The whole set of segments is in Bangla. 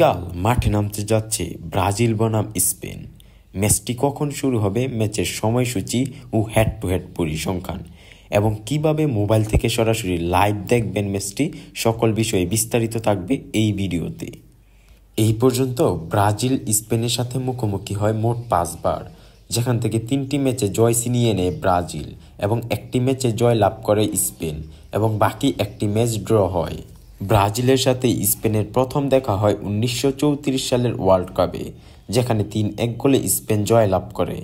আগামীকাল মাঠে নামতে যাচ্ছে ব্রাজিল বনাম স্পেন। ম্যাচটি কখন শুরু হবে, ম্যাচের সময়সূচি ও হেড টু হেড পরিসংখ্যান এবং কিভাবে মোবাইল থেকে সরাসরি লাইভ দেখবেন ম্যাচটি, সকল বিষয়ে বিস্তারিত থাকবে এই ভিডিওতে। এই পর্যন্ত ব্রাজিল স্পেনের সাথে মুখোমুখি হয় মোট 5 বার, যেখান থেকে 3টি ম্যাচে জয় ছিনিয়ে নেয় ব্রাজিল এবং একটি ম্যাচে জয় লাভ করে স্পেন এবং বাকি একটি ম্যাচ ড্র হয়। ব্রাজিলের সাথে স্পেনের প্রথম দেখা হয় 1934 সালের ওয়ার্ল্ড কাপে, যেখানে 3-1 গোলে স্পেন জয় লাভ করে।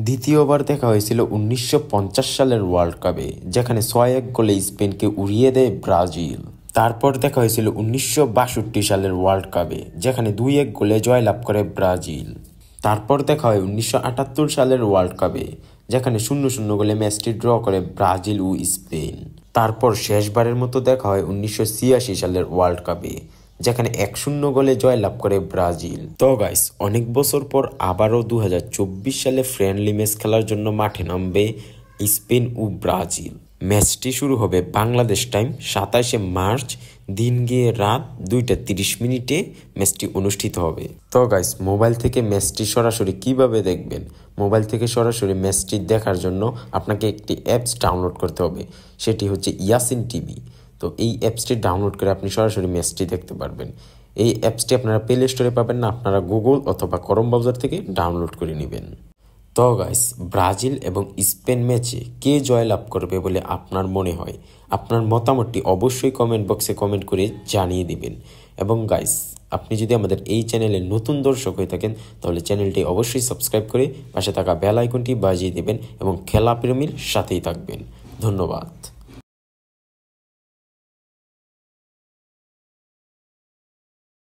দ্বিতীয়বার দেখা হয়েছিল 1950 সালের ওয়ার্ল্ড কাপে, যেখানে 6-1 গোলে স্পেনকে উড়িয়ে দেয় ব্রাজিল। তারপর দেখা হয়েছিল 1962 সালের ওয়ার্ল্ড কাপে, যেখানে 2-1 গোলে জয় লাভ করে ব্রাজিল। তারপর দেখা হয় 1978 সালের ওয়ার্ল্ড কাপে, যেখানে 0-0 গোলে ম্যাচটি ড্র করে ব্রাজিল ও স্পেন। তারপর শেষবারের মতো দেখা হয় 1986 সালের ওয়ার্ল্ড কাপে, যেখানে 1-0 গোলে জয় লাভ করে ব্রাজিল। তো গাইস, অনেক বছর পর আবারও 2024 সালে ফ্রেন্ডলি ম্যাচ খেলার জন্য মাঠে নামবে স্পেন ও ব্রাজিল। ম্যাচটি শুরু হবে বাংলাদেশ টাইম 27 মার্চ, দিন গিয়ে রাত 2:30 ম্যাচটি অনুষ্ঠিত হবে। তো গাইস, মোবাইল থেকে ম্যাচটি সরাসরি কিভাবে দেখবেন? মোবাইল থেকে সরাসরি ম্যাচটি দেখার জন্য আপনাকে একটি অ্যাপস ডাউনলোড করতে হবে, সেটি হচ্ছে ইয়াসিন টিভি। তো এই অ্যাপসটি ডাউনলোড করে আপনি সরাসরি ম্যাচটি দেখতে পারবেন। এই অ্যাপসটি আপনারা প্লে স্টোরে পাবেন না, আপনারা গুগল অথবা ক্রোম ব্রাউজার থেকে ডাউনলোড করে নেবেন। তো গাইস, ব্রাজিল এবং স্পেন ম্যাচে কে জয় লাভ করবে বলে আপনার মনে হয়? আপনার মতামতটি অবশ্যই কমেন্ট বক্সে কমেন্ট করে জানিয়ে দিবেন। এবং গাইস, আপনি যদি আমাদের এই চ্যানেলে নতুন দর্শক হয়ে থাকেন, তাহলে চ্যানেলটি অবশ্যই সাবস্ক্রাইব করে পাশে থাকা বেল আইকনটি বাজিয়ে দিবেন এবং খেলা প্রেমীর সাথেই থাকবেন। ধন্যবাদ।